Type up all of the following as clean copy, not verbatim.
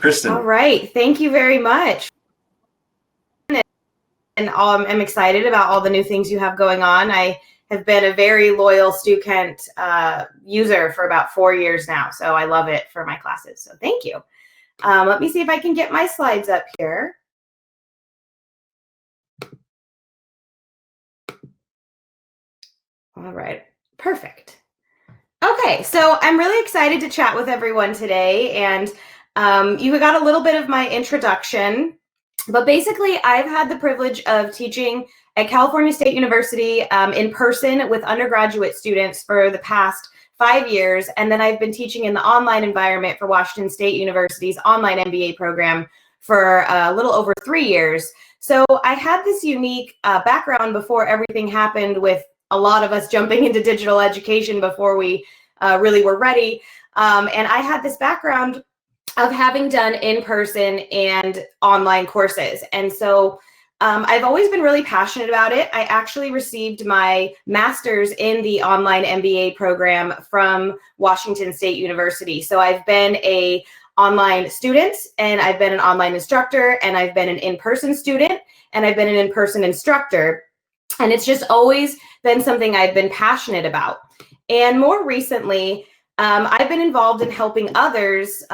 Kristin. All right, thank you very much. And I'm excited about all the new things you have going on. I have been a very loyal Stu Kent user for about 4 years now, so I love it for my classes. So thank you. Let me see if I can get my slides up here. All right, perfect. Okay, so I'm really excited to chat with everyone today, and you got a little bit of my introduction, but basically I've had the privilege of teaching at California State University in person with undergraduate students for the past 5 years, and then I've been teaching in the online environment for Washington State University's online MBA program for a little over 3 years. So I had this unique background before everything happened with a lot of us jumping into digital education before we really were ready. And I had this background of having done in-person and online courses. And so I've always been really passionate about it. I actually received my master's in the online MBA program from Washington State University. So I've been an online student, and I've been an online instructor, and I've been an in-person student, and I've been an in-person instructor. And it's just always been something I've been passionate about. And more recently, I've been involved in helping others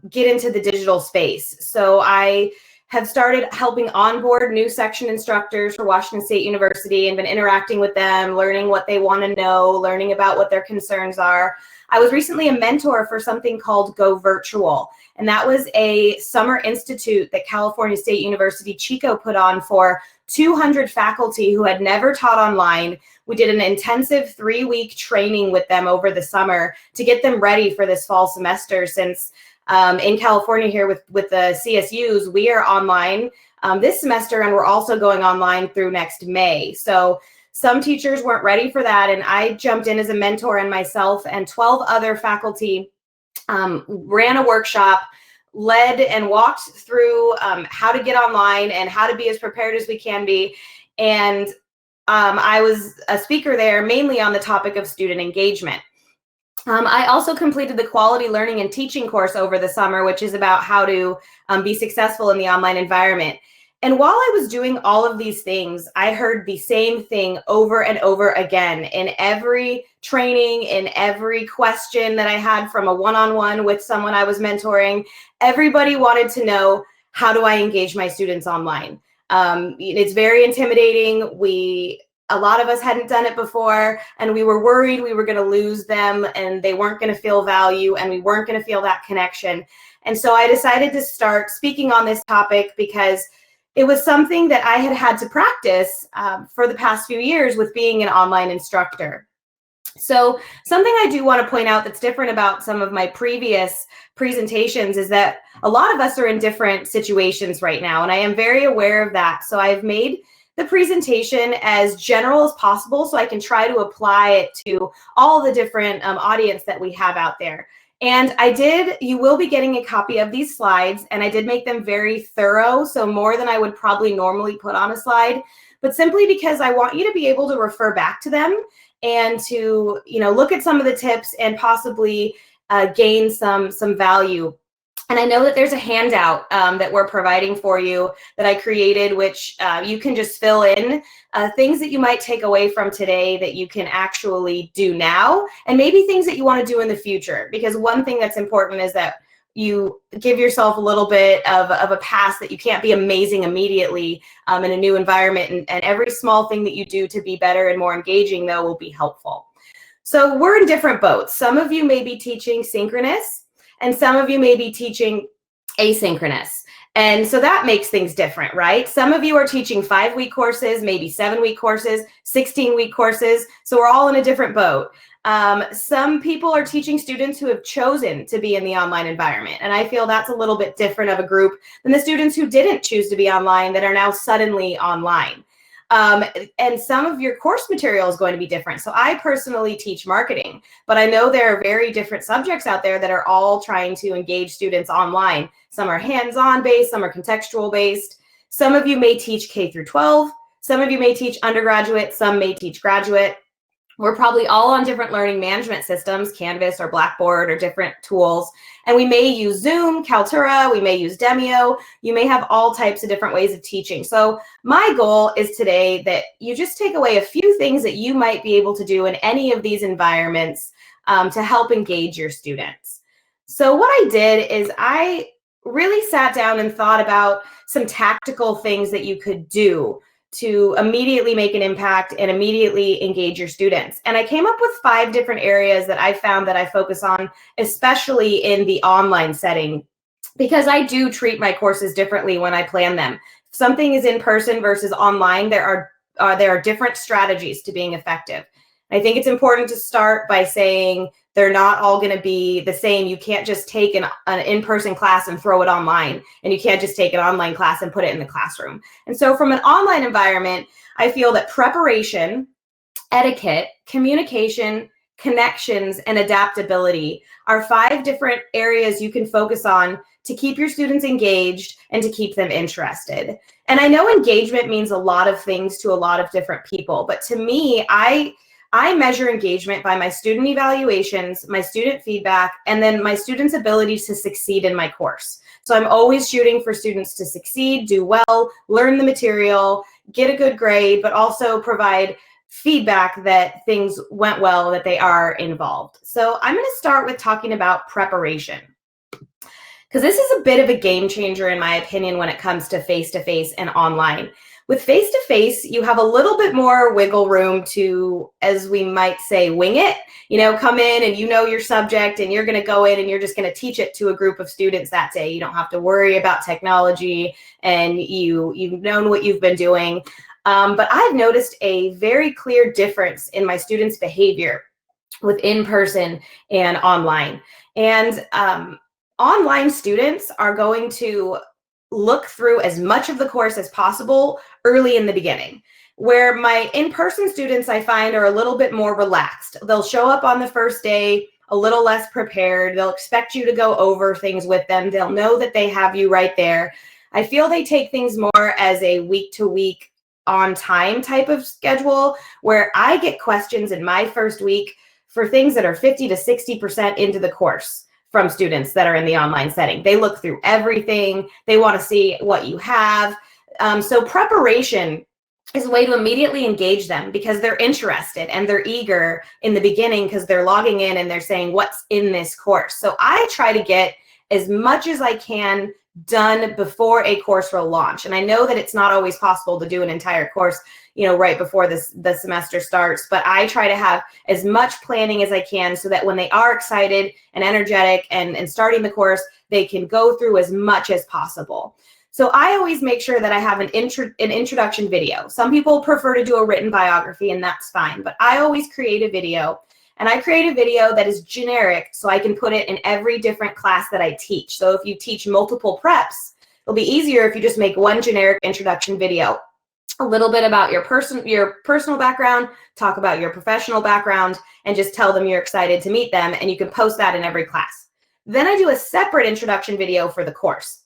get into the digital space. So I have started helping onboard new section instructors for Washington State University and been interacting with them, learning what they want to know, learning about what their concerns are. I was recently a mentor for something called Go Virtual, and that was a summer institute that California State University Chico put on for 200 faculty who had never taught online. We did an intensive 3-week training with them over the summer to get them ready for this fall semester, since in California here with the CSUs, we are online this semester, and we're also going online through next May. So some teachers weren't ready for that, and I jumped in as a mentor, and myself and 12 other faculty ran a workshop, led and walked through how to get online and how to be as prepared as we can be. And I was a speaker there mainly on the topic of student engagement. I also completed the quality learning and teaching course over the summer, which is about how to be successful in the online environment. And while I was doing all of these things, I heard the same thing over and over again in every training, in every question that I had from a one-on-one with someone I was mentoring. Everybody wanted to know, how do I engage my students online? It's very intimidating. A lot of us hadn't done it before, and we were worried we were going to lose them and they weren't going to feel value and we weren't going to feel that connection. And so I decided to start speaking on this topic because it was something that I had to practice for the past few years with being an online instructor. So something I do want to point out that's different about some of my previous presentations is that a lot of us are in different situations right now, and I am very aware of that. So I've made the presentation as general as possible so I can try to apply it to all the different audience that we have out there. And you will be getting a copy of these slides, and I did make them very thorough, so more than I would probably normally put on a slide, but simply because I want you to be able to refer back to them and to, look at some of the tips and possibly gain some value. And I know that there's a handout that we're providing for you that I created, which you can just fill in things that you might take away from today that you can actually do now, and maybe things that you want to do in the future. Because one thing that's important is that you give yourself a little bit of a pass that you can't be amazing immediately in a new environment. And every small thing that you do to be better and more engaging, though, will be helpful. So we're in different boats. Some of you may be teaching synchronous, and some of you may be teaching asynchronous. And so that makes things different, right? Some of you are teaching 5-week courses, maybe 7-week courses, 16-week courses. So we're all in a different boat. Some people are teaching students who have chosen to be in the online environment. And I feel that's a little bit different of a group than the students who didn't choose to be online that are now suddenly online. And some of your course material is going to be different. So I personally teach marketing, but I know there are very different subjects out there that are all trying to engage students online. Some are hands-on based, some are contextual based. Some of you may teach K through 12. Some of you may teach undergraduate, some may teach graduate. We're probably all on different learning management systems, Canvas or Blackboard or different tools. And we may use Zoom, Kaltura, we may use Demio. You may have all types of different ways of teaching. So my goal is today that you just take away a few things that you might be able to do in any of these environments to help engage your students. So what I did is I really sat down and thought about some tactical things that you could do to immediately make an impact and immediately engage your students. And I came up with 5 different areas that I found that I focus on, especially in the online setting, because I do treat my courses differently when I plan them. If something is in person versus online, there are different strategies to being effective. I think it's important to start by saying they're not all going to be the same. You can't just take an in-person class and throw it online, and you can't just take an online class and put it in the classroom. And so from an online environment, I feel that preparation, etiquette, communication, connections, and adaptability are 5 different areas you can focus on to keep your students engaged and to keep them interested. And I know engagement means a lot of things to a lot of different people, but to me, I measure engagement by my student evaluations, my student feedback, and then my students' ability to succeed in my course. So I'm always shooting for students to succeed, do well, learn the material, get a good grade, but also provide feedback that things went well, that they are involved. So I'm going to start with talking about preparation, because this is a bit of a game changer in my opinion when it comes to face-to-face and online. With face-to-face, you have a little bit more wiggle room to, as we might say, wing it. You know, come in and you know your subject and you're going to go in and you're just going to teach it to a group of students that day. You don't have to worry about technology and you've known what you've been doing. But I've noticed a very clear difference in my students' behavior with in-person and online. And online students are going to look through as much of the course as possible early in the beginning, where my in-person students I find are a little bit more relaxed. They'll show up on the first day a little less prepared. They'll expect you to go over things with them. They'll know that they have you right there. I feel they take things more as a week-to-week on time type of schedule, where I get questions in my first week for things that are 50 to 60% into the course from students that are in the online setting. They look through everything. They want to see what you have. So preparation is a way to immediately engage them because they're interested and they're eager in the beginning because they're logging in and they're saying, what's in this course? So I try to get as much as I can done before a course will launch. And I know that it's not always possible to do an entire course, you know, right before the semester starts, but I try to have as much planning as I can so that when they are excited and energetic and starting the course, they can go through as much as possible. So I always make sure that I have an introduction video. Some people prefer to do a written biography, and that's fine, but I always create a video. And I create a video that is generic so I can put it in every different class that I teach. So if you teach multiple preps, it'll be easier if you just make one generic introduction video. A little bit about your personal background, talk about your professional background, and just tell them you're excited to meet them, and you can post that in every class. Then I do a separate introduction video for the course.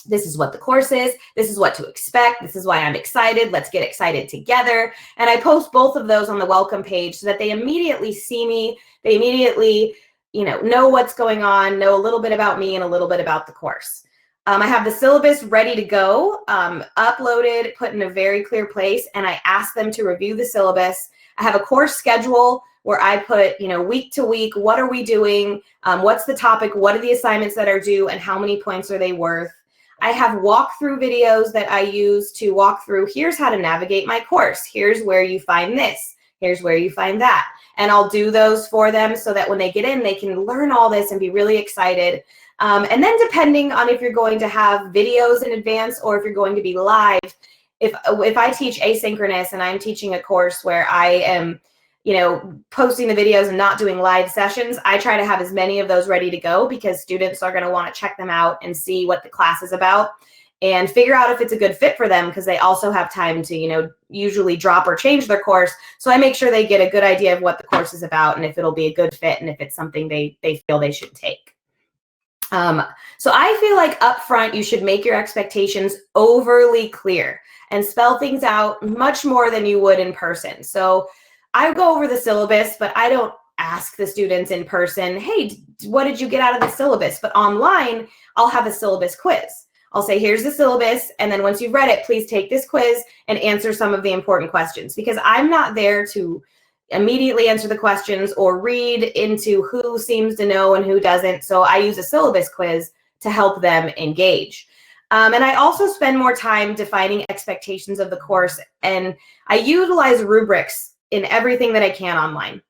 This is what the course is. This is what to expect. This is why I'm excited. Let's get excited together. And I post both of those on the welcome page so that they immediately see me. They immediately, know what's going on, know a little bit about me and a little bit about the course. I have the syllabus ready to go, uploaded, put in a very clear place, and I ask them to review the syllabus. I have a course schedule where I put, week to week, what are we doing? What's the topic? What are the assignments that are due? And how many points are they worth? I have walkthrough videos that I use to walk through, here's how to navigate my course. Here's where you find this. Here's where you find that. And I'll do those for them so that when they get in, they can learn all this and be really excited. And then depending on if you're going to have videos in advance or if you're going to be live, if I teach asynchronous and I'm teaching a course where I am posting the videos and not doing live sessions, I try to have as many of those ready to go because students are going to want to check them out and see what the class is about and figure out if it's a good fit for them because they also have time to, usually drop or change their course. So I make sure they get a good idea of what the course is about and if it'll be a good fit and if it's something they feel they should take. So I feel like up front, you should make your expectations overly clear and spell things out much more than you would in person. So I go over the syllabus, but I don't ask the students in person, hey, what did you get out of the syllabus? But online, I'll have a syllabus quiz. I'll say, here's the syllabus, and then once you've read it, please take this quiz and answer some of the important questions, because I'm not there to immediately answer the questions or read into who seems to know and who doesn't. So I use a syllabus quiz to help them engage. And I also spend more time defining expectations of the course, and I utilize rubrics in everything that I can online,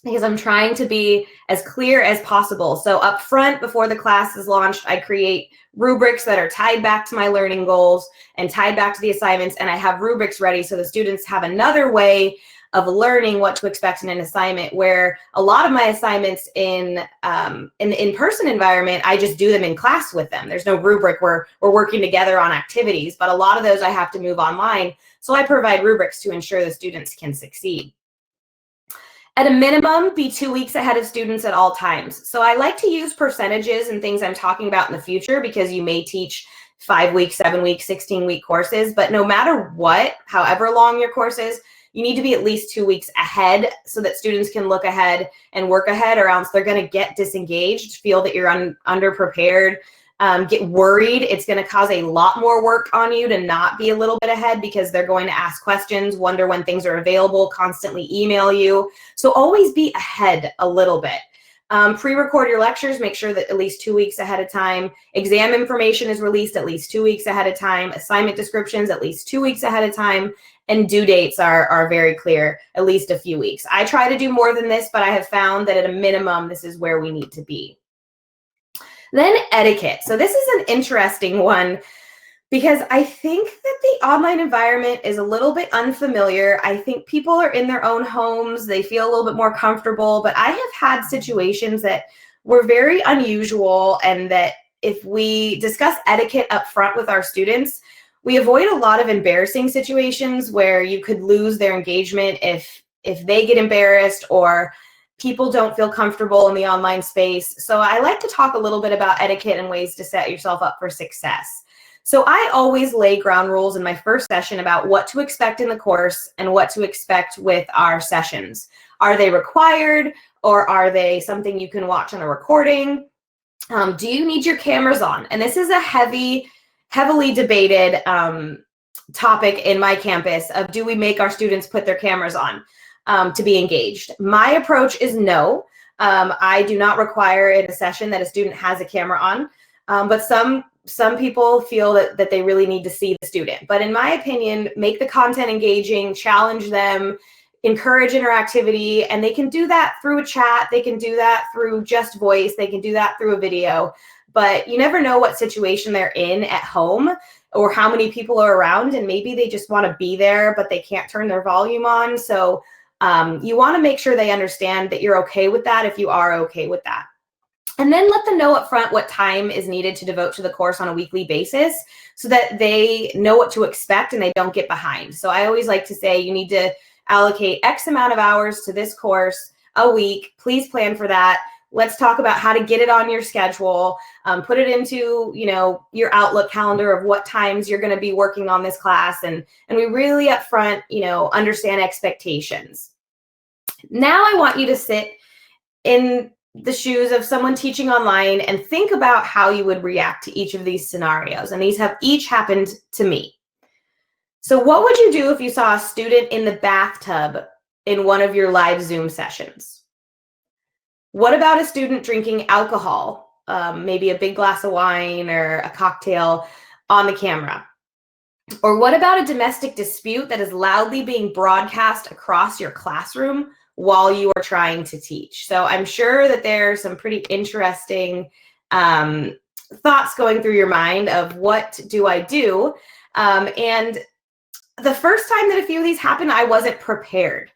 because I'm trying to be as clear as possible. So up front, before the class is launched, I create rubrics that are tied back to my learning goals and tied back to the assignments, and I have rubrics ready so the students have another way of learning what to expect in an assignment, where a lot of my assignments in the in-person environment, I just do them in class with them. There's no rubric where we're working together on activities, but a lot of those I have to move online. So I provide rubrics to ensure the students can succeed. At a minimum, be 2 weeks ahead of students at all times. So I like to use percentages and things I'm talking about in the future, because you may teach 5 week, 7 week, 16-week courses, but no matter what, however long your course is, you need to be at least 2 weeks ahead so that students can look ahead and work ahead, or else they're going to get disengaged, feel that you're underprepared, get worried. It's going to cause a lot more work on you to not be a little bit ahead, because they're going to ask questions, wonder when things are available, constantly email you. So always be ahead a little bit. Pre-record your lectures, make sure that at least 2 weeks ahead of time. Exam information is released at least 2 weeks ahead of time. Assignment descriptions at least 2 weeks ahead of time. And due dates are very clear, at least a few weeks. I try to do more than this, but I have found that at a minimum, this is where we need to be. Then etiquette. So this is an interesting one, because I think that the online environment is a little bit unfamiliar. I think people are in their own homes. They feel a little bit more comfortable, but I have had situations that were very unusual, and that if we discuss etiquette up front with our students, we avoid a lot of embarrassing situations where you could lose their engagement if they get embarrassed or people don't feel comfortable in the online space. So I like to talk a little bit about etiquette and ways to set yourself up for success. So I always lay ground rules in my first session about what to expect in the course and what to expect with our sessions. Are they required, or are they something you can watch on a recording? Do you need your cameras on? And this is a heavily debated topic in my campus of, do we make our students put their cameras on to be engaged? My approach is no. I do not require in a session that a student has a camera on, but some people feel that they really need to see the student. But in my opinion, make the content engaging, challenge them, encourage interactivity, and they can do that through a chat, they can do that through just voice, they can do that through a video. But you never know what situation they're in at home or how many people are around, and maybe they just want to be there, but they can't turn their volume on. So you want to make sure they understand that you're okay with that if you are okay with that. And then let them know up front what time is needed to devote to the course on a weekly basis, so that they know what to expect and they don't get behind. So I always like to say, you need to allocate X amount of hours to this course a week. Please plan for that. Let's talk about how to get it on your schedule. Put it into, your Outlook calendar of what times you're going to be working on this class, and we really up front, understand expectations. Now I want you to sit in the shoes of someone teaching online and think about how you would react to each of these scenarios. And these have each happened to me. So what would you do if you saw a student in the bathtub in one of your live Zoom sessions? What about a student drinking alcohol, maybe a big glass of wine or a cocktail on the camera? Or what about a domestic dispute that is loudly being broadcast across your classroom while you are trying to teach? So I'm sure that there are some pretty interesting thoughts going through your mind of, what do I do? And the first time that a few of these happened, I wasn't prepared.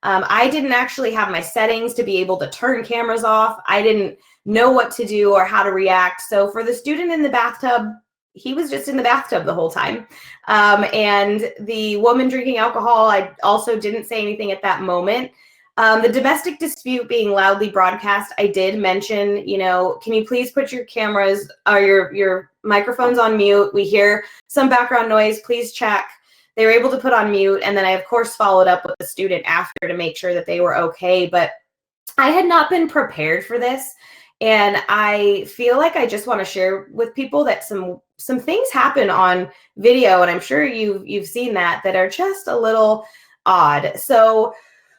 I didn't actually have my settings to be able to turn cameras off. I didn't know what to do or how to react. So for the student in the bathtub, he was just in the bathtub the whole time. And the woman drinking alcohol, I also didn't say anything at that moment. The domestic dispute being loudly broadcast, I did mention, can you please put your cameras or your microphones on mute? We hear some background noise, please check. they were able to put on mute. And then I, of course, followed up with the student after to make sure that they were okay. But I had not been prepared for this. And I feel like I just want to share with people that some things happen on video, and I'm sure you've seen that are just a little odd. So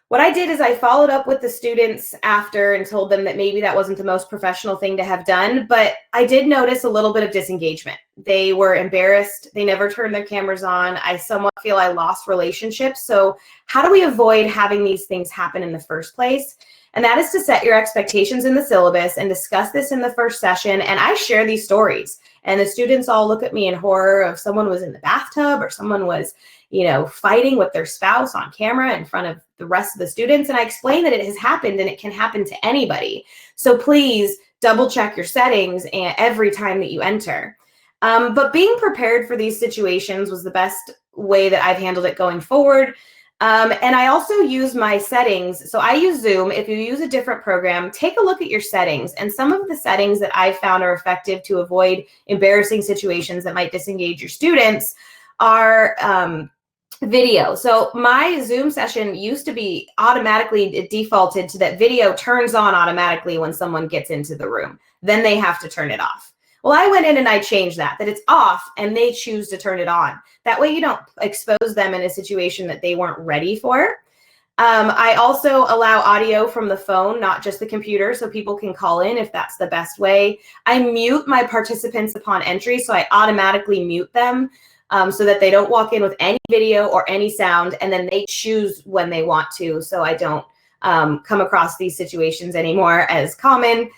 what I did is I followed up with the students after and told them that maybe that wasn't the most professional thing to have done, but I did notice a little bit of disengagement. They were embarrassed. They never turned their cameras on. I somewhat feel I lost relationships. So how do we avoid having these things happen in the first place? And that is to set your expectations in the syllabus and discuss this in the first session. And I share these stories, and the students all look at me in horror of someone was in the bathtub or someone was, fighting with their spouse on camera in front of the rest of the students. And I explain that it has happened and it can happen to anybody. So please double check your settings every time that you enter. But being prepared for these situations was the best way that I've handled it going forward. And I also use my settings. So I use Zoom. If you use a different program, take a look at your settings. And some of the settings that I've found are effective to avoid embarrassing situations that might disengage your students are video. So my Zoom session used to be automatically defaulted to that video turns on automatically when someone gets into the room. Then they have to turn it off. Well, I went in and I changed that it's off and they choose to turn it on. That way you don't expose them in a situation that they weren't ready for. I also allow audio from the phone, not just the computer, so people can call in if that's the best way. I mute my participants upon entry, so I automatically mute them so that they don't walk in with any video or any sound, and then they choose when they want to, so I don't come across these situations anymore as common.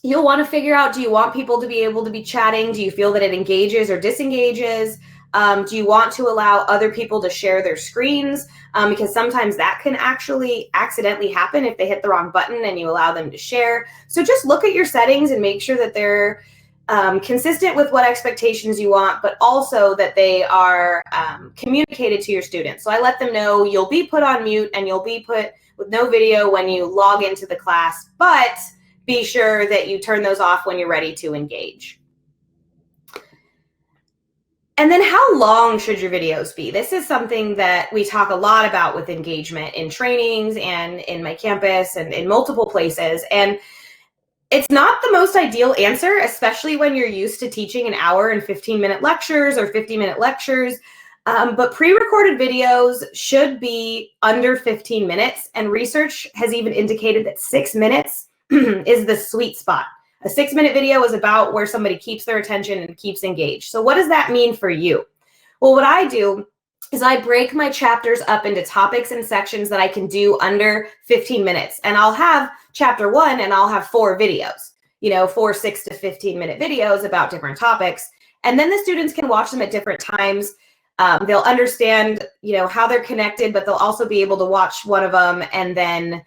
You'll want to figure out, do you want people to be able to be chatting? Do you feel that it engages or disengages? Do you want to allow other people to share their screens? Because sometimes that can actually accidentally happen if they hit the wrong button and you allow them to share. So just look at your settings and make sure that they're consistent with what expectations you want, but also that they are communicated to your students. So I let them know you'll be put on mute and you'll be put with no video when you log into the class, but be sure that you turn those off when you're ready to engage. And then how long should your videos be? This is something that we talk a lot about with engagement in trainings and in my campus and in multiple places. And it's not the most ideal answer, especially when you're used to teaching an hour and 15-minute lectures or 50-minute lectures. But pre-recorded videos should be under 15 minutes. And research has even indicated that 6 minutes is the sweet spot. A 6-minute video is about where somebody keeps their attention and keeps engaged. So what does that mean for you? Well, what I do is I break my chapters up into topics and sections that I can do under 15 minutes. And I'll have chapter 1 and I'll have 4 videos, 4 6 to 15-minute videos about different topics. And then the students can watch them at different times. They'll understand, how they're connected, but they'll also be able to watch one of them and then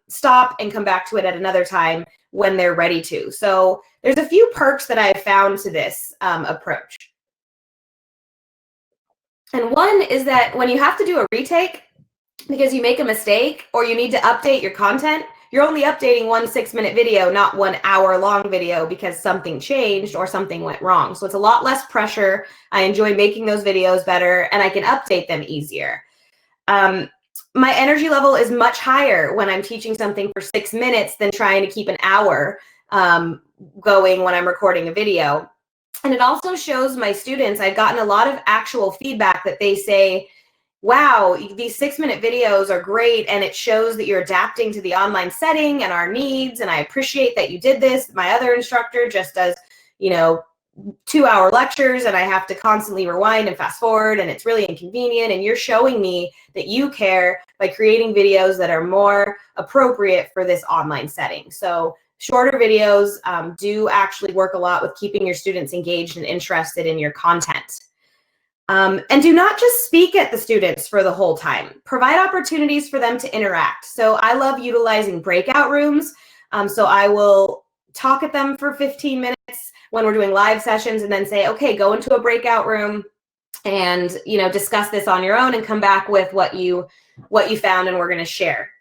stop and come back to it at another time when they're ready to. So there's a few perks that I've found to this approach. And one is that when you have to do a retake because you make a mistake or you need to update your content, you're only updating one 6-minute video, not 1 hour-long video because something changed or something went wrong. So it's a lot less pressure. I enjoy making those videos better and I can update them easier. My energy level is much higher when I'm teaching something for 6 minutes than trying to keep an hour going when I'm recording a video. And it also shows my students, I've gotten a lot of actual feedback that they say, wow, these 6-minute videos are great. And it shows that you're adapting to the online setting and our needs. And I appreciate that you did this. My other instructor just does, 2-hour lectures and I have to constantly rewind and fast forward and it's really inconvenient. And you're showing me that you care by creating videos that are more appropriate for this online setting. So shorter videos do actually work a lot with keeping your students engaged and interested in your content. And do not just speak at the students for the whole time. Provide opportunities for them to interact. So I love utilizing breakout rooms. So I will talk at them for 15 minutes when we're doing live sessions and then say, okay, go into a breakout room and, discuss this on your own and come back with what you found and we're going to share.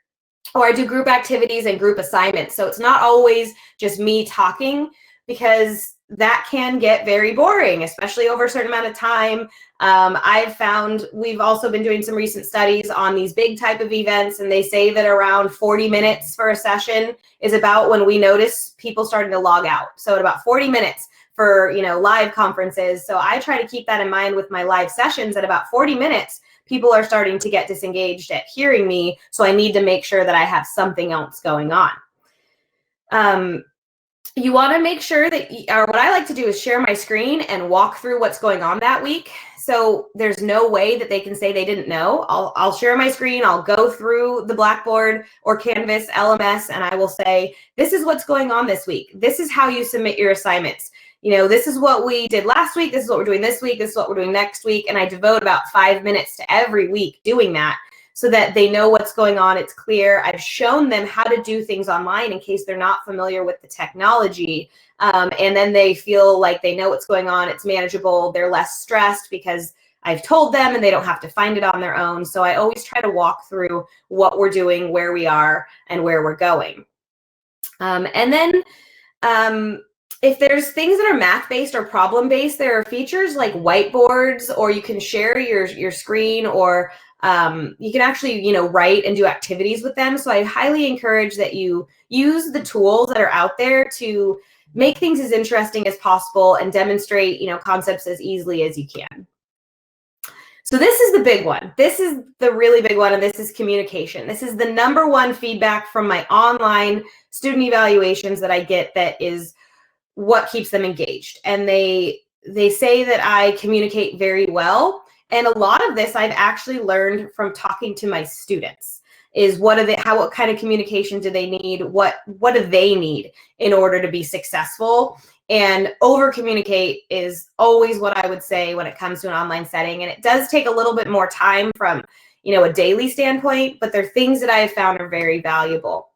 Or I do group activities and group assignments. So it's not always just me talking because that can get very boring, especially over a certain amount of time. I've found, we've also been doing some recent studies on these big type of events, and they say that around 40 minutes for a session is about when we notice people starting to log out. So at about 40 minutes for, live conferences. So I try to keep that in mind with my live sessions. At about 40 minutes, people are starting to get disengaged at hearing me. So I need to make sure that I have something else going on. You want to make sure that, or what I like to do is share my screen and walk through what's going on that week. So there's no way that they can say they didn't know. I'll share my screen. I'll go through the Blackboard or Canvas LMS, and I will say, this is what's going on this week. This is how you submit your assignments. This is what we did last week. This is what we're doing this week. This is what we're doing next week. And I devote about 5 minutes to every week doing that, so that they know what's going on. It's clear. I've shown them how to do things online in case they're not familiar with the technology. And then they feel like they know what's going on. It's manageable. They're less stressed because I've told them, and they don't have to find it on their own. So I always try to walk through what we're doing, where we are, and where we're going. And then if there's things that are math-based or problem-based, there are features like whiteboards, or you can share your screen, or you can actually, write and do activities with them. So I highly encourage that you use the tools that are out there to make things as interesting as possible and demonstrate, concepts as easily as you can. So this is the big one. This is the really big one, and this is communication. This is the #1 feedback from my online student evaluations that I get that is what keeps them engaged. And they say that I communicate very well. And a lot of this I've actually learned from talking to my students, is what kind of communication do they need? What do they need in order to be successful? And over communicate is always what I would say when it comes to an online setting. And it does take a little bit more time from, a daily standpoint, but they're things that I have found are very valuable.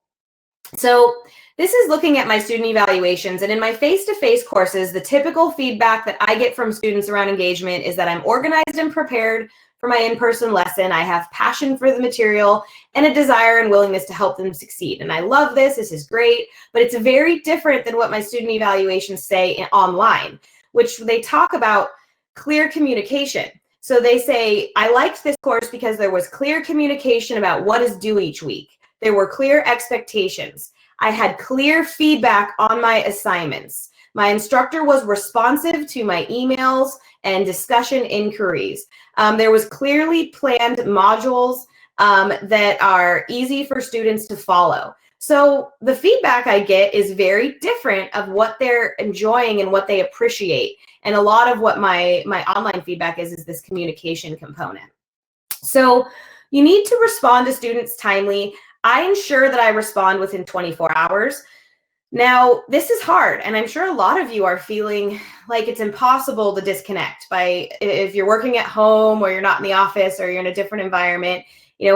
So this is looking at my student evaluations, and in my face-to-face courses, the typical feedback that I get from students around engagement is that I'm organized and prepared for my in-person lesson. I have passion for the material and a desire and willingness to help them succeed. And I love this. This is great, but it's very different than what my student evaluations say online, which they talk about clear communication. So they say, I liked this course because there was clear communication about what is due each week. There were clear expectations. I had clear feedback on my assignments. My instructor was responsive to my emails and discussion inquiries. There was clearly planned modules that are easy for students to follow. So the feedback I get is very different of what they're enjoying and what they appreciate. And a lot of what my online feedback is this communication component. So you need to respond to students timely. I ensure that I respond within 24 hours. Now, this is hard, and I'm sure a lot of you are feeling like it's impossible to disconnect if you're working at home, or you're not in the office, or you're in a different environment.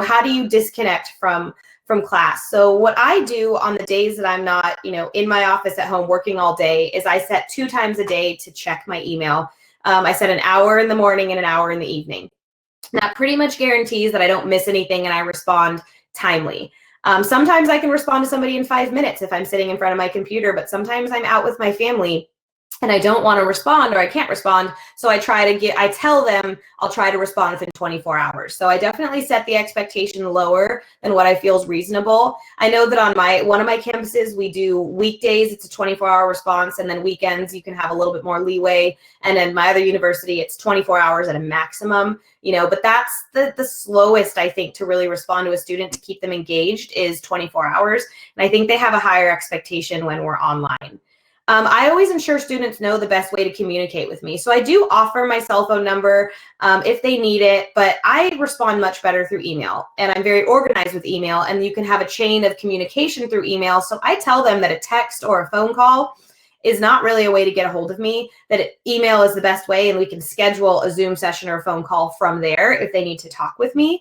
How do you disconnect from class? So what I do on the days that I'm not, in my office at home working all day, is I set 2 times a day to check my email. I set an hour in the morning and an hour in the evening. That pretty much guarantees that I don't miss anything and I respond timely. Sometimes I can respond to somebody in 5 minutes if I'm sitting in front of my computer, but sometimes I'm out with my family and I don't want to respond, or I can't respond. So I tell them I'll try to respond within 24 hours. So I definitely set the expectation lower than what I feel is reasonable. I know that on one of my campuses, we do weekdays, it's a 24-hour response, and then weekends you can have a little bit more leeway. And then my other university, it's 24 hours at a maximum, but that's the slowest, I think, to really respond to a student to keep them engaged is 24 hours. And I think they have a higher expectation when we're online. I always ensure students know the best way to communicate with me. So I do offer my cell phone number if they need it, but I respond much better through email, and I'm very organized with email, and you can have a chain of communication through email. So I tell them that a text or a phone call is not really a way to get a hold of me, that email is the best way, and we can schedule a Zoom session or a phone call from there if they need to talk with me.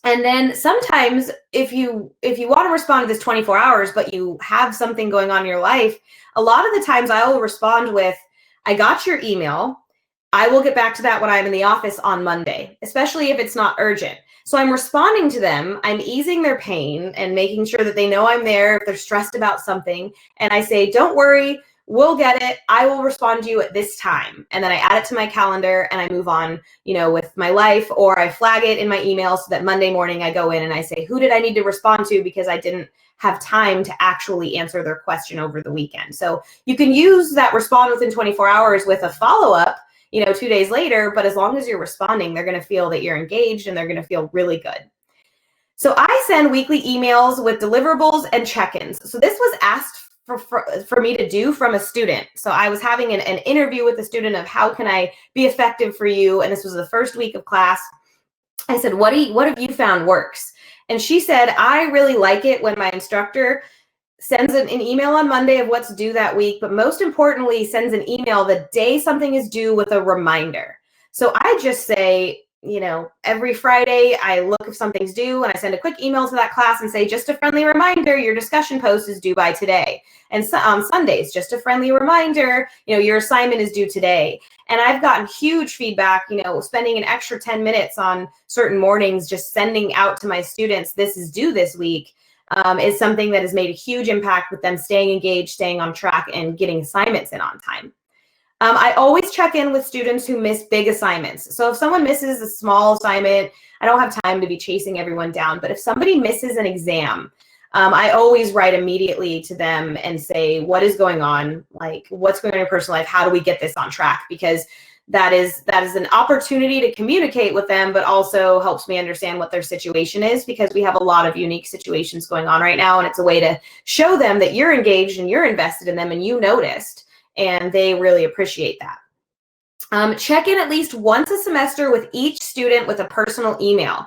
And then sometimes if you want to respond to this 24 hours, but you have something going on in your life, a lot of the times I will respond with, I got your email. I will get back to that when I'm in the office on Monday, especially if it's not urgent. So I'm responding to them. I'm easing their pain and making sure that they know I'm there if they're stressed about something. And I say, don't worry, we'll get it. I will respond to you at this time. And then I add it to my calendar and I move on, with my life, or I flag it in my email so that Monday morning I go in and I say, who did I need to respond to because I didn't have time to actually answer their question over the weekend. So you can use that respond within 24 hours with a follow-up, 2 days later, but as long as you're responding, they're going to feel that you're engaged and they're going to feel really good. So I send weekly emails with deliverables and check-ins. So this was asked for me to do from a student. So I was having an interview with a student of how can I be effective for you? And this was the first week of class. I said, what have you found works? And she said, I really like it when my instructor sends an email on Monday of what's due that week, but most importantly, sends an email the day something is due with a reminder. So I just say, every Friday I look if something's due and I send a quick email to that class and say, just a friendly reminder, your discussion post is due by today. And so on Sundays, just a friendly reminder, your assignment is due today. And I've gotten huge feedback, spending an extra 10 minutes on certain mornings, just sending out to my students, this is due this week, is something that has made a huge impact with them staying engaged, staying on track, and getting assignments in on time. I always check in with students who miss big assignments. So if someone misses a small assignment, I don't have time to be chasing everyone down. But if somebody misses an exam, I always write immediately to them and say, what is going on? Like, what's going on in your personal life? How do we get this on track? Because that is an opportunity to communicate with them, but also helps me understand what their situation is, because we have a lot of unique situations going on right now. And it's a way to show them that you're engaged and you're invested in them and you noticed. And they really appreciate that. Check in at least once a semester with each student with a personal email.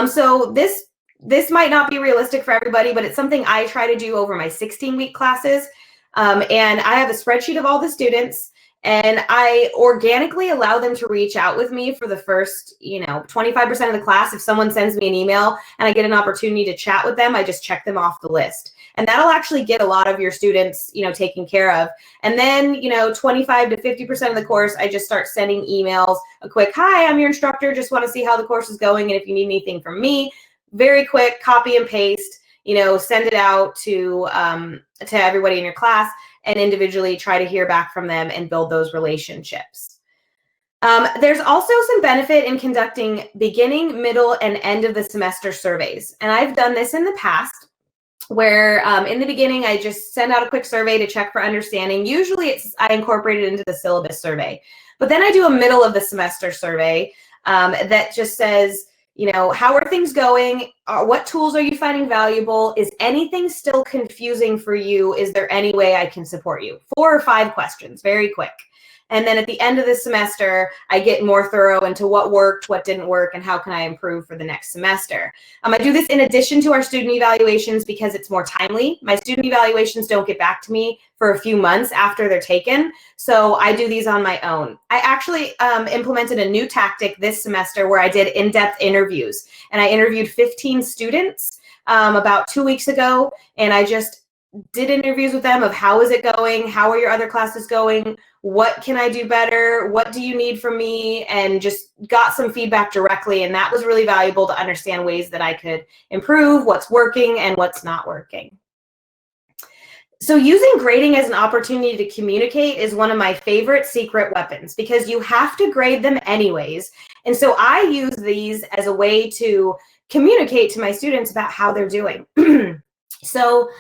So this might not be realistic for everybody, but it's something I try to do over my 16-week classes. And I have a spreadsheet of all the students, and I organically allow them to reach out with me for the first, 25% of the class. If someone sends me an email and I get an opportunity to chat with them, I just check them off the list. And that'll actually get a lot of your students, taken care of. And then, 25 to 50% of the course, I just start sending emails, a quick, hi, I'm your instructor, just want to see how the course is going. And if you need anything from me, very quick, copy and paste, send it out to everybody in your class, and individually try to hear back from them and build those relationships. There's also some benefit in conducting beginning, middle, and end of the semester surveys. And I've done this in the past, where in the beginning, I just send out a quick survey to check for understanding. Usually I incorporate it into the syllabus survey, but then I do a middle of the semester survey that just says, how are things going? What tools are you finding valuable? Is anything still confusing for you? Is there any way I can support you? 4 or 5 questions, very quick. And then at the end of the semester, I get more thorough into what worked, what didn't work, and how can I improve for the next semester. I do this in addition to our student evaluations because it's more timely. My student evaluations don't get back to me for a few months after they're taken, so I do these on my own. I actually implemented a new tactic this semester where I did in-depth interviews, and I interviewed 15 students about 2 weeks ago, and I just did interviews with them of how is it going? How are your other classes going? What can I do better? What do you need from me? And just got some feedback directly. And that was really valuable to understand ways that I could improve, what's working and what's not working. So using grading as an opportunity to communicate is one of my favorite secret weapons, because you have to grade them anyways. And so I use these as a way to communicate to my students about how they're doing. So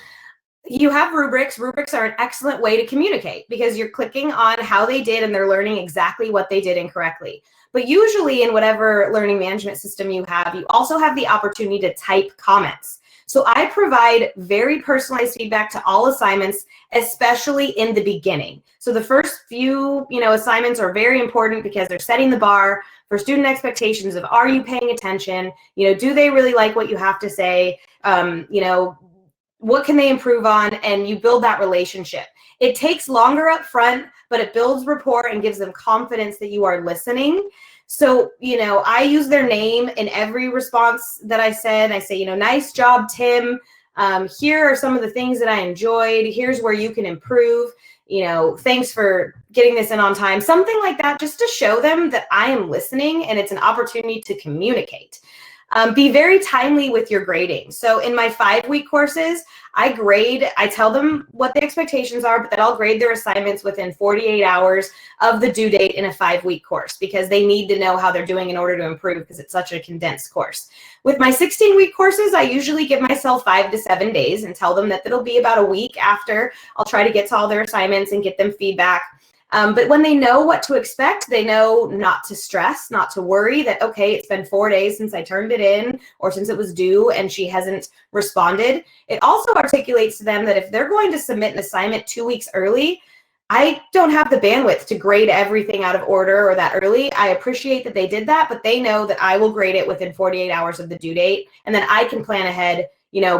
you have rubrics. Rubrics are an excellent way to communicate because you're clicking on how they did and they're learning exactly what they did incorrectly. But usually in whatever learning management system you also have the opportunity to type comments. So I provide very personalized feedback to all assignments, especially in the beginning. So the first few, assignments are very important because they're setting the bar for student expectations of, are you paying attention? Do they really like what you have to say? What can they improve on? And you build that relationship. It takes longer up front, but it builds rapport and gives them confidence that you are listening. So, I use their name in every response that I said. I say, nice job, Tim. Here are some of the things that I enjoyed. Here's where you can improve. Thanks for getting this in on time. Something like that, just to show them that I am listening and it's an opportunity to communicate. Be very timely with your grading. So in my 5-week courses, I tell them what the expectations are, but that I'll grade their assignments within 48 hours of the due date in a 5-week course, because they need to know how they're doing in order to improve, because it's such a condensed course. With my 16-week courses, I usually give myself 5 to 7 days and tell them that it'll be about a week after I'll try to get to all their assignments and get them feedback. But when they know what to expect, they know not to stress, not to worry that, okay, it's been 4 days since I turned it in or since it was due and she hasn't responded. It also articulates to them that if they're going to submit an assignment 2 weeks early, I don't have the bandwidth to grade everything out of order or that early. I appreciate that they did that, but they know that I will grade it within 48 hours of the due date, and then I can plan ahead,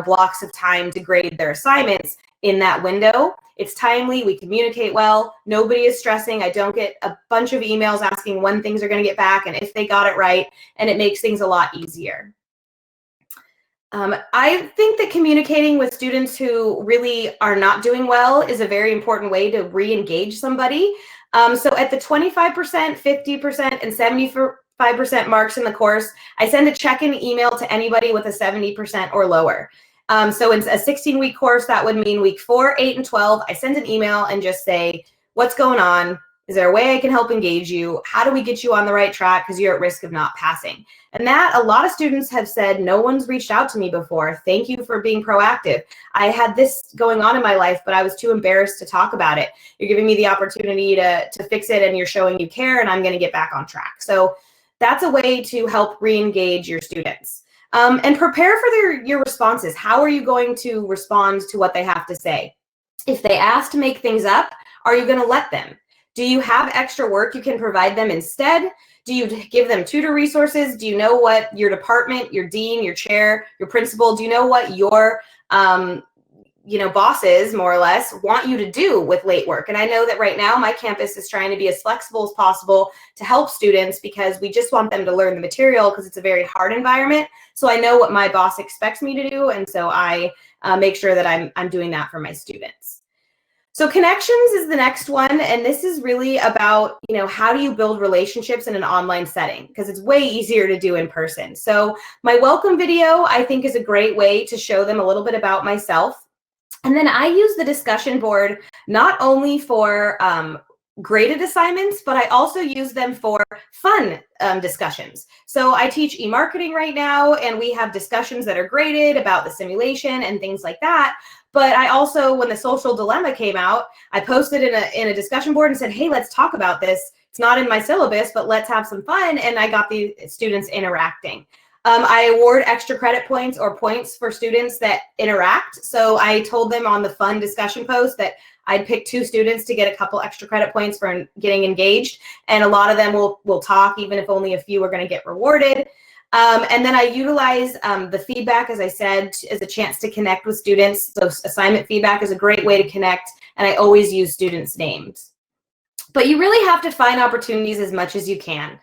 blocks of time to grade their assignments in that window. It's timely, we communicate well, nobody is stressing. I don't get a bunch of emails asking when things are going to get back and if they got it right, and it makes things a lot easier. I think that communicating with students who really are not doing well is a very important way to re-engage somebody. So at the 25%, 50%, and 75% marks in the course, I send a check-in email to anybody with a 70% or lower. So in a 16-week course, that would mean week 4, 8, and 12, I send an email and just say, what's going on? Is there a way I can help engage you? How do we get you on the right track? Because you're at risk of not passing. And that, a lot of students have said, no one's reached out to me before. Thank you for being proactive. I had this going on in my life, but I was too embarrassed to talk about it. You're giving me the opportunity to fix it, and you're showing you care, and I'm going to get back on track. So that's a way to help re-engage your students. And prepare for your responses. How are you going to respond to what they have to say? If they ask to make things up, are you going to let them? Do you have extra work you can provide them instead? Do you give them tutor resources? Do you know what your department, your dean, your chair, your principal, do you know what your bosses, more or less, want you to do with late work? And I know that right now my campus is trying to be as flexible as possible to help students, because we just want them to learn the material, because it's a very hard environment. So I know what my boss expects me to do, and so I make sure that I'm doing that for my students. So connections is the next one, and this is really about, how do you build relationships in an online setting, because it's way easier to do in person. So my welcome video, I think, is a great way to show them a little bit about myself. And then I use the discussion board not only for graded assignments, but I also use them for fun discussions. So I teach e-marketing right now, and we have discussions that are graded about the simulation and things like that. But I also, when the social dilemma came out, I posted in a discussion board and said, hey, let's talk about this. It's not in my syllabus, but let's have some fun. And I got the students interacting. I award extra credit points or points for students that interact. So I told them on the fun discussion post that I'd pick 2 students to get a couple extra credit points for getting engaged. And a lot of them will talk, even if only a few are going to get rewarded. And then I utilize the feedback, as I said, as a chance to connect with students. So assignment feedback is a great way to connect, and I always use students' names. But you really have to find opportunities as much as you can.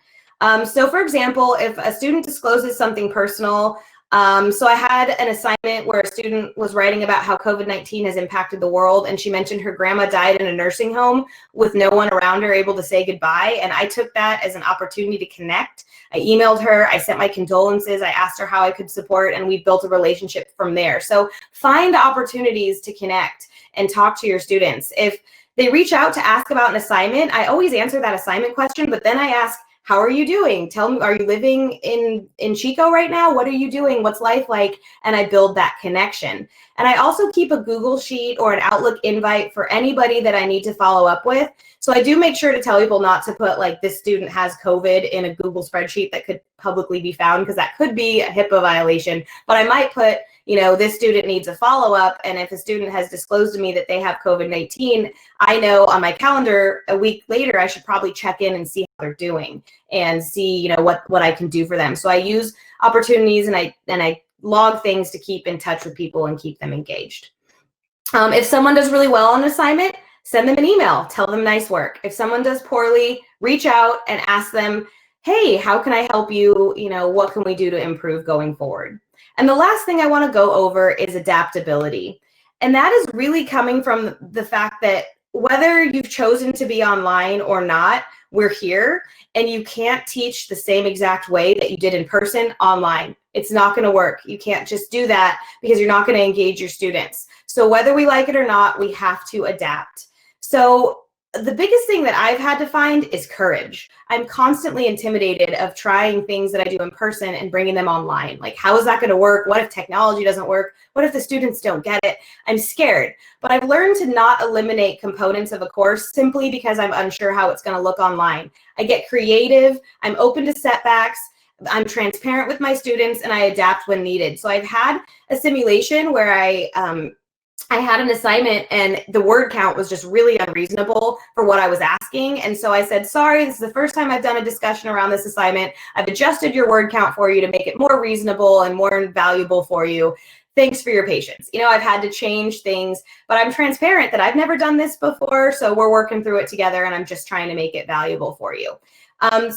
So for example, if a student discloses something personal, so I had an assignment where a student was writing about how COVID-19 has impacted the world, and she mentioned her grandma died in a nursing home with no one around her able to say goodbye, and I took that as an opportunity to connect. I emailed her, I sent my condolences, I asked her how I could support, and we built a relationship from there. So find opportunities to connect and talk to your students. If they reach out to ask about an assignment, I always answer that assignment question, but then I ask, how are you doing? Tell me, are you living in Chico right now? What are you doing? What's life like? And I build that connection. And I also keep a Google Sheet or an Outlook invite for anybody that I need to follow up with. So I do make sure to tell people not to put like this student has COVID in a Google spreadsheet that could publicly be found, because that could be a HIPAA violation. But I might put, this student needs a follow-up, and if a student has disclosed to me that they have COVID-19, I know on my calendar a week later I should probably check in and see how they're doing and see, what I can do for them. So I use opportunities and I log things to keep in touch with people and keep them engaged. If someone does really well on an assignment, send them an email, tell them nice work. If someone does poorly, reach out and ask them, hey, how can I help you? What can we do to improve going forward? And the last thing I want to go over is adaptability. And that is really coming from the fact that whether you've chosen to be online or not, we're here, and you can't teach the same exact way that you did in person online. It's not going to work. You can't just do that because you're not going to engage your students. So whether we like it or not, we have to adapt. So the biggest thing that I've had to find is courage. I'm constantly intimidated of trying things that I do in person and bringing them online. Like, how is that going to work? What if technology doesn't work? What if the students don't get it? I'm scared. But I've learned to not eliminate components of a course simply because I'm unsure how it's going to look online. I get creative. I'm open to setbacks. I'm transparent with my students, and I adapt when needed. So I've had a simulation where I had an assignment and the word count was just really unreasonable for what I was asking. And so I said, sorry, this is the first time I've done a discussion around this assignment. I've adjusted your word count for you to make it more reasonable and more valuable for you. Thanks for your patience. You know, I've had to change things, but I'm transparent that I've never done this before. So we're working through it together, and I'm just trying to make it valuable for you. I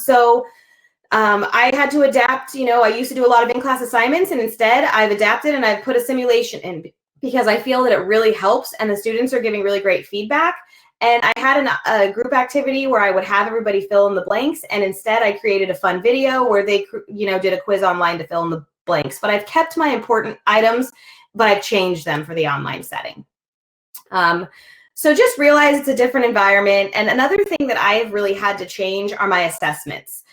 had to adapt. You know, I used to do a lot of in-class assignments, and instead I've adapted and I've put a simulation in, because I feel that it really helps and the students are giving really great feedback. And I had a group activity where I would have everybody fill in the blanks, and instead I created a fun video where they, you know, did a quiz online to fill in the blanks. But I've kept my important items, but I've changed them for the online setting. So just realize it's a different environment. And another thing that I've really had to change are my assessments.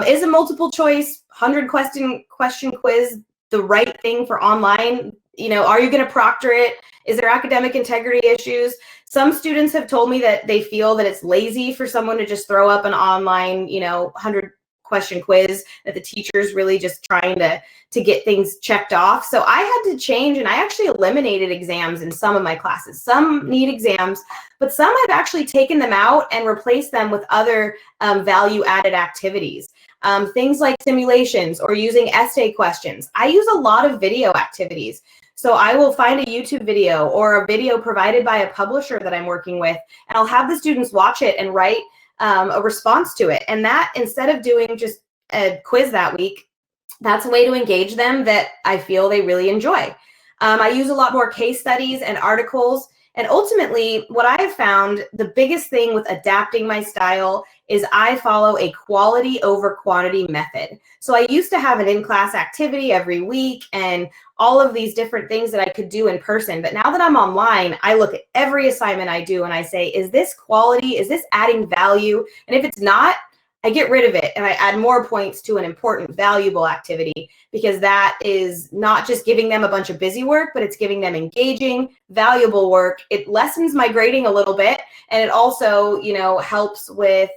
Is a multiple choice 100 question quiz the right thing for online? You know, are you going to proctor it? Is there academic integrity issues? Some students have told me that they feel that it's lazy for someone to just throw up an online, you know, 100 question quiz, that the teacher's really just trying to get things checked off. So I had to change, and I actually eliminated exams in some of my classes. Some need exams, but some I've actually taken them out and replaced them with other value-added activities. Things like simulations or using essay questions. I use a lot of video activities. So I will find a YouTube video or a video provided by a publisher that I'm working with, and I'll have the students watch it and write a response to it. And that, instead of doing just a quiz that week, that's a way to engage them that I feel they really enjoy. I use a lot more case studies and articles. And ultimately, what I have found, the biggest thing with adapting my style is I follow a quality over quantity method. So I used to have an in-class activity every week and all of these different things that I could do in person. But now that I'm online, I look at every assignment I do and I say, is this quality? Is this adding value? And if it's not, I get rid of it and I add more points to an important, valuable activity, because that is not just giving them a bunch of busy work, but it's giving them engaging, valuable work. It lessens my grading a little bit, and it also, you know, helps with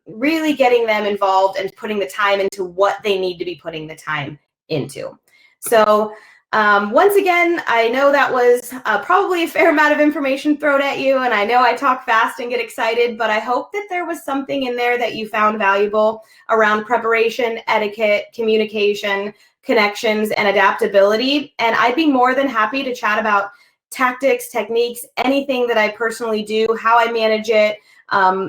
really getting them involved and putting the time into what they need to be putting the time into. So once again, I know that was probably a fair amount of information thrown at you, and I know I talk fast and get excited, but I hope that there was something in there that you found valuable around preparation, etiquette, communication, connections, and adaptability. And I'd be more than happy to chat about tactics, techniques, anything that I personally do, how I manage it,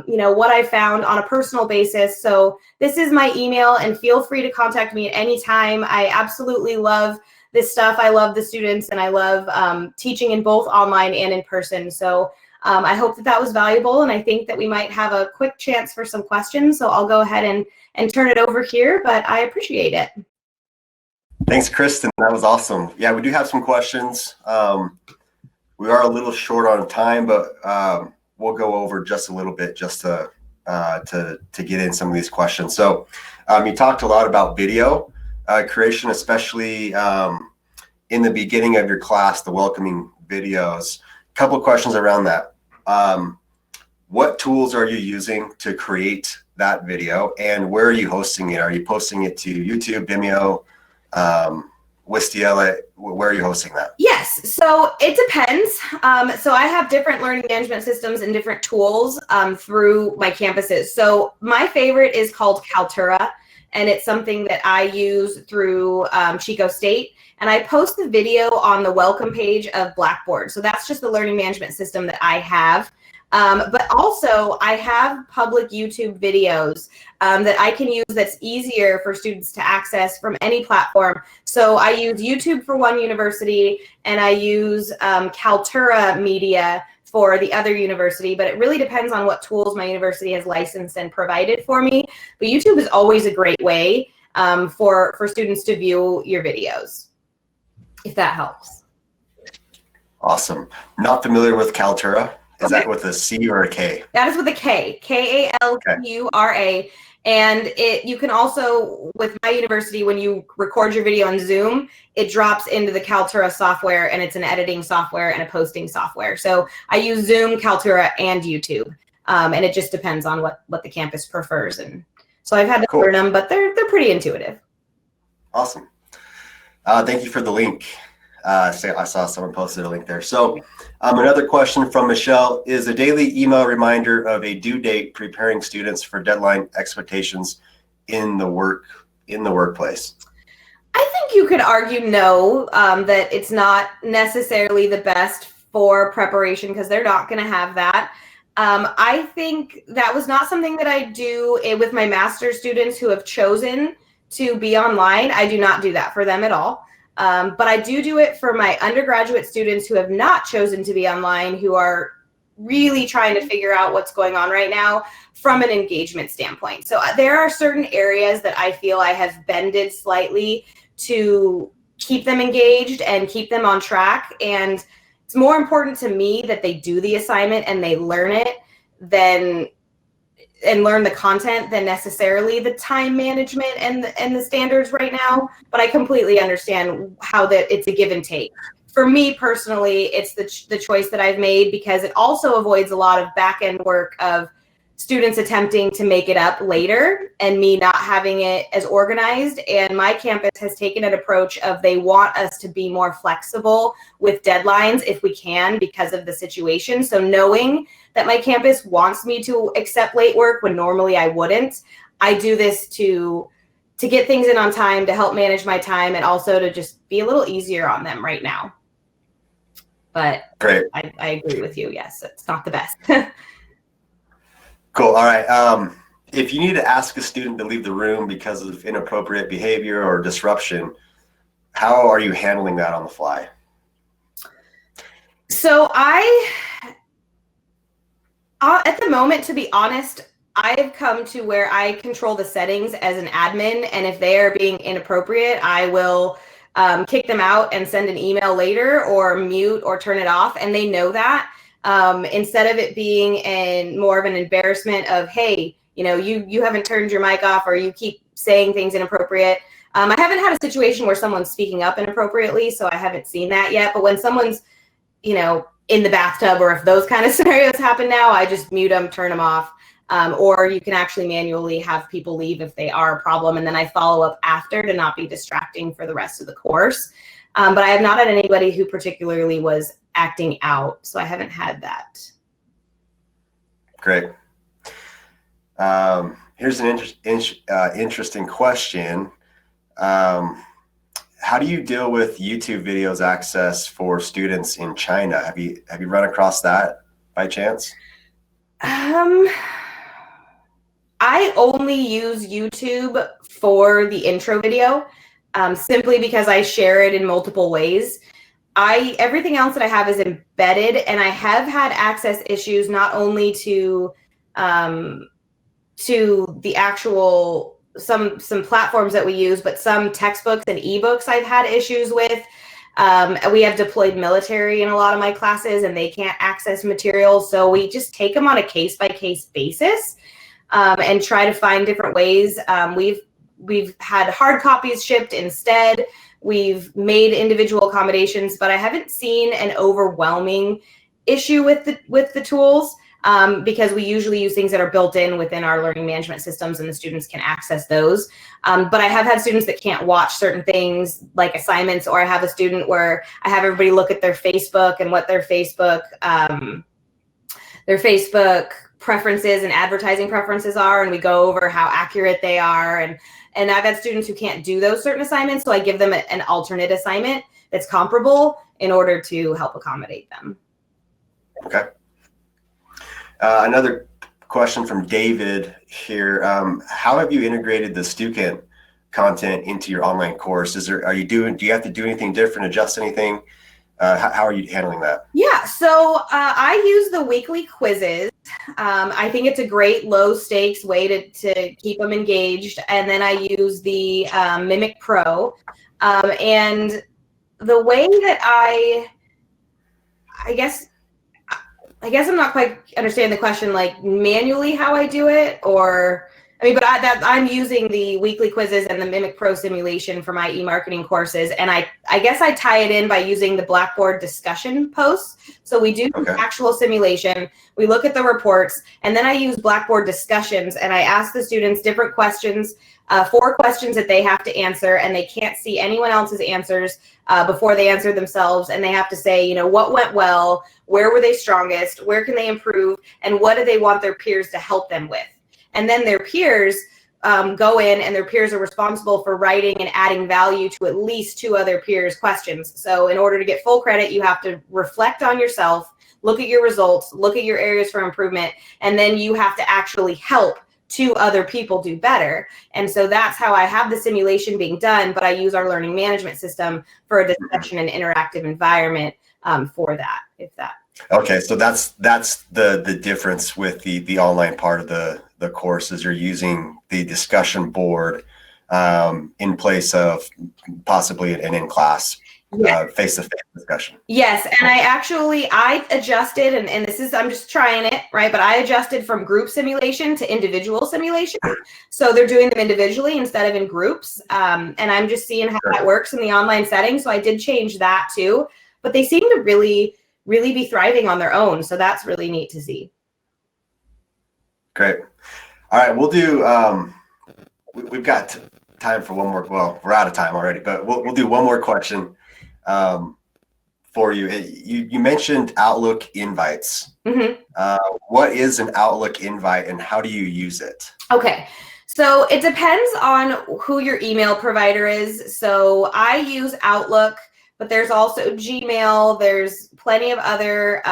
you know, what I found on a personal basis. So this is my email, and feel free to contact me at any time. I absolutely love this stuff. I love the students, and I love teaching in both online and in person. So I hope that that was valuable, and I think that we might have a quick chance for some questions. So I'll go ahead and turn it over here, but I appreciate it. Thanks, Kristin. That was awesome. Yeah, we do have some questions. We are a little short on time, but we'll go over just a little bit just to get in some of these questions. So you talked a lot about video creation, especially in the beginning of your class, the welcoming videos. A couple of questions around that. What tools are you using to create that video, and where are you hosting it? Are you posting it to YouTube, Vimeo, Wistia? Where are you hosting that? Yes, so it depends. So I have different learning management systems and different tools through my campuses. So my favorite is called Kaltura, and it's something that I use through Chico State. And I post the video on the welcome page of Blackboard. So that's just the learning management system that I have. But also I have public YouTube videos that I can use that's easier for students to access from any platform. So I use YouTube for one university, and I use Kaltura Media for the other university, but it really depends on what tools my university has licensed and provided for me. But YouTube is always a great way. for students to view your videos, if that helps. Awesome. Not familiar with Kaltura. Is Okay. that with a C or a K? That is with a K, Kaltura. And you can also, with my university, when you record your video on Zoom, it drops into the Kaltura software, and it's an editing software and a posting software. So I use Zoom, Kaltura, and YouTube. And it just depends on what the campus prefers. And so I've had to learn them, but they're pretty intuitive. Awesome. Thank you for the link. I saw someone posted a link there. So another question from Michelle: is a daily email reminder of a due date preparing students for deadline expectations in the workplace? I think you could argue no, that it's not necessarily the best for preparation because they're not going to have that. I think that was not something that I do with my master's students who have chosen to be online. I do not do that for them at all. But I do it for my undergraduate students who have not chosen to be online, who are really trying to figure out what's going on right now from an engagement standpoint. So there are certain areas that I feel I have bended slightly to keep them engaged and keep them on track. And it's more important to me that they do the assignment and they learn it and learn the content than necessarily the time management and the standards right now. But I completely understand how that it's a give and take. For me personally, it's the choice that I've made because it also avoids a lot of back end work of students attempting to make it up later and me not having it as organized. And my campus has taken an approach of they want us to be more flexible with deadlines if we can because of the situation. So knowing that my campus wants me to accept late work when normally I wouldn't, I do this to get things in on time, to help manage my time, and also to just be a little easier on them right now. But great. I agree with you. Yes, it's not the best. Cool. All right. If you need to ask a student to leave the room because of inappropriate behavior or disruption, how are you handling that on the fly? So at the moment, to be honest, I've come to where I control the settings as an admin, and if they are being inappropriate, I will kick them out and send an email later or mute or turn it off, and they know that. Instead of it being more of an embarrassment of, hey, you haven't turned your mic off or you keep saying things inappropriate. I haven't had a situation where someone's speaking up inappropriately, so I haven't seen that yet. But when someone's, in the bathtub or if those kind of scenarios happen now, I just mute them, turn them off. Or you can actually manually have people leave if they are a problem. And then I follow up after to not be distracting for the rest of the course. But I have not had anybody who particularly was acting out. So I haven't had that. Great. Here's an interesting question. How do you deal with YouTube videos access for students in China? Have you run across that by chance? I only use YouTube for the intro video, simply because I share it in multiple ways. Everything else that I have is embedded, and I have had access issues not only to the actual some platforms that we use, but some textbooks and ebooks I've had issues with. We have deployed military in a lot of my classes, and they can't access materials, so we just take them on a case-by-case basis and try to find different ways. We've had hard copies shipped instead. We've made individual accommodations, but I haven't seen an overwhelming issue with the tools because we usually use things that are built in within our learning management systems, and the students can access those. But I have had students that can't watch certain things like assignments, or I have a student where I have everybody look at their Facebook and what their Facebook preferences and advertising preferences are, and we go over how accurate they are. And I've had students who can't do those certain assignments, so I give them an alternate assignment that's comparable in order to help accommodate them. Okay. Another question from David here. How have you integrated the Stukin content into your online course? Do you have to do anything different, adjust anything? How are you handling that? Yeah, so I use the weekly quizzes I think it's a great low stakes way to keep them engaged. And then I use the Mimic Pro. And the way that I guess I'm not quite understanding the question, like manually how I do it, or I mean, but I'm using the weekly quizzes and the Mimic Pro simulation for my e-marketing courses, and I guess I tie it in by using the Blackboard discussion posts. So we do actual simulation, we look at the reports, and then I use Blackboard discussions, and I ask the students different questions, 4 questions that they have to answer, and they can't see anyone else's answers before they answer themselves, and they have to say, you know, what went well, where were they strongest, where can they improve, and what do they want their peers to help them with. And then their peers go in, and their peers are responsible for writing and adding value to at least 2 other peers' questions. So in order to get full credit, you have to reflect on yourself, look at your results, look at your areas for improvement, and then you have to actually help 2 other people do better. And so that's how I have the simulation being done, but I use our learning management system for a discussion and interactive environment for that, if that. Okay, so that's the difference with the online part of the course, is you're using the discussion board in place of possibly an in-class face-to-face discussion. Yes, and I adjusted, and this is, I'm just trying it, right? But I adjusted from group simulation to individual simulation. So they're doing them individually instead of in groups. And I'm just seeing how that works in the online setting. So I did change that too, but they seem to really be thriving on their own. So that's really neat to see. Great. All right, we'll do, we've got time for one more, well, we're out of time already, but we'll do one more question for you. You mentioned Outlook invites. What is an Outlook invite and how do you use it? Okay. So it depends on who your email provider is. So I use Outlook, but there's also Gmail. There's plenty of other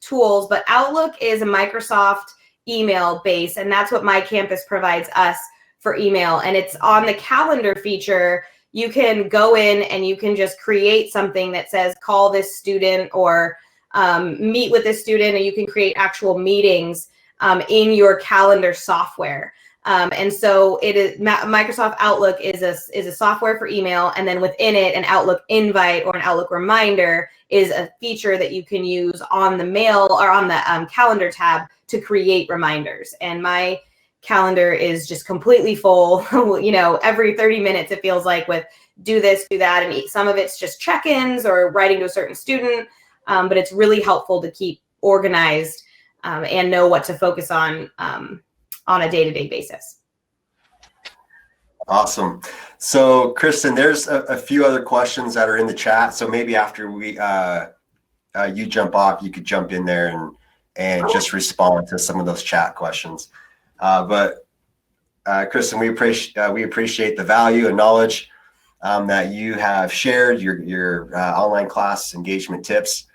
tools, but Outlook is a Microsoft email base, and that's what my campus provides us for email. And it's on the calendar feature. You can go in and you can just create something that says call this student or meet with this student, and you can create actual meetings in your calendar software. And so it is Microsoft Outlook is a software for email, and then within it, an Outlook invite or an Outlook reminder is a feature that you can use on the mail or on the calendar tab to create reminders. And my calendar is just completely full, you know, every 30 minutes it feels like, with do this, do that, and some of it's just check-ins or writing to a certain student, but it's really helpful to keep organized and know what to focus on a day-to-day basis. Awesome. So Kristin, there's a few other questions that are in the chat. So maybe after we you jump off, you could jump in there and just respond to some of those chat questions. But Kristin, we appreciate the value and knowledge that you have shared, your online class engagement tips.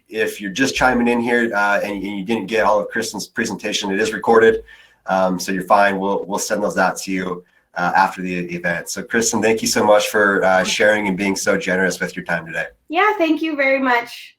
If you're just chiming in here and you didn't get all of Kristin's presentation, it is recorded, so you're fine. We'll send those out to you after the event. So Kristin, thank you so much for sharing and being so generous with your time today. Yeah, thank you very much.